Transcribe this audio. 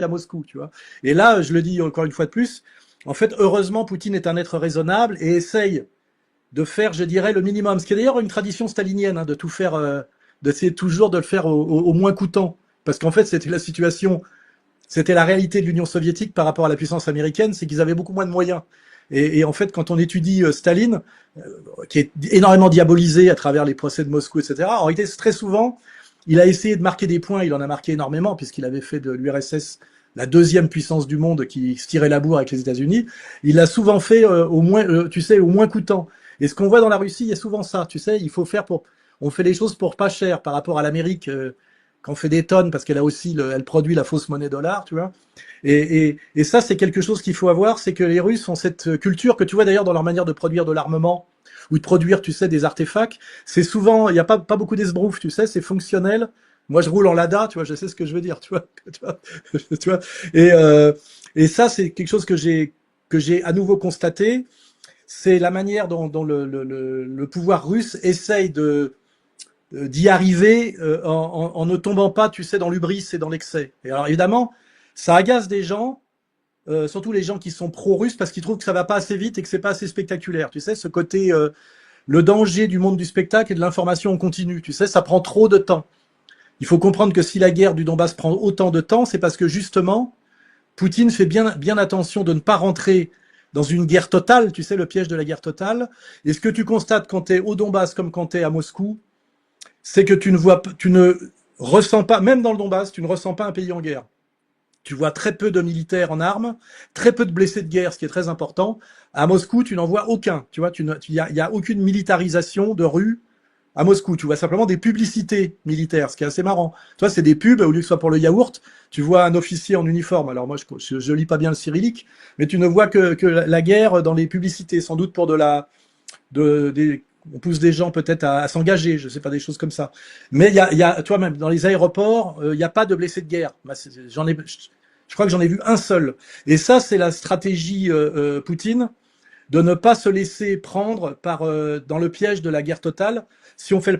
à Moscou, tu vois. Et là, je le dis encore une fois de plus, en fait, heureusement, Poutine est un être raisonnable et essaye de faire, je dirais, le minimum. Ce qui est d'ailleurs une tradition stalinienne, hein, de tout faire, d'essayer toujours de le faire au moins coûtant. Parce qu'en fait, c'était la situation, c'était la réalité de l'Union soviétique par rapport à la puissance américaine, c'est qu'ils avaient beaucoup moins de moyens. Et en fait, quand on étudie Staline, qui est énormément diabolisé à travers les procès de Moscou, etc., en réalité, très souvent, il a essayé de marquer des points, il en a marqué énormément, puisqu'il avait fait de l'URSS la deuxième puissance du monde qui se tirait la bourre avec les États-Unis. Il l'a souvent fait au moins, tu sais, au moins coûtant. Et ce qu'on voit dans la Russie, il y a souvent ça, tu sais, il faut faire pour, on fait les choses pour pas cher par rapport à l'Amérique, quand on fait des tonnes parce qu'elle a aussi, elle produit la fausse monnaie dollar, tu vois. Et ça, c'est quelque chose qu'il faut avoir, c'est que les Russes ont cette culture que tu vois d'ailleurs dans leur manière de produire de l'armement ou de produire, tu sais, des artefacts. C'est souvent, il n'y a pas beaucoup d'esbrouf, tu sais, c'est fonctionnel. Moi, je roule en Lada, tu vois, je sais ce que je veux dire, tu vois, tu vois, tu vois. Et, euh, et ça, c'est quelque chose que j'ai à nouveau constaté. C'est la manière dont le pouvoir russe essaye d'y arriver en ne tombant pas, tu sais, dans l'hubris et dans l'excès. Et alors évidemment, ça agace des gens, surtout les gens qui sont pro-russes, parce qu'ils trouvent que ça va pas assez vite et que c'est pas assez spectaculaire. Tu sais, ce côté, le danger du monde du spectacle et de l'information en continu. Tu sais, ça prend trop de temps. Il faut comprendre que si la guerre du Donbass prend autant de temps, c'est parce que justement, Poutine fait bien attention de ne pas rentrer dans une guerre totale, tu sais, le piège de la guerre totale. Et ce que tu constates quand tu es au Donbass comme quand tu es à Moscou, c'est que tu ne ressens pas, même dans le Donbass, tu ne ressens pas un pays en guerre. Tu vois très peu de militaires en armes, très peu de blessés de guerre, ce qui est très important. À Moscou, tu n'en vois aucun. Tu vois, y a aucune militarisation de rue à Moscou. Tu vois simplement des publicités militaires, ce qui est assez marrant. Tu vois, c'est des pubs, au lieu que ce soit pour le yaourt, tu vois un officier en uniforme. Alors moi, je lis pas bien le cyrillique, mais tu ne vois que la guerre dans les publicités, sans doute pour on pousse des gens peut-être à s'engager, je sais pas, des choses comme ça. Mais tu vois, même dans les aéroports, il n'y a pas de blessés de guerre. Bah, je crois que j'en ai vu un seul. Et ça, c'est la stratégie Poutine, de ne pas se laisser prendre dans le piège de la guerre totale. Si on fait le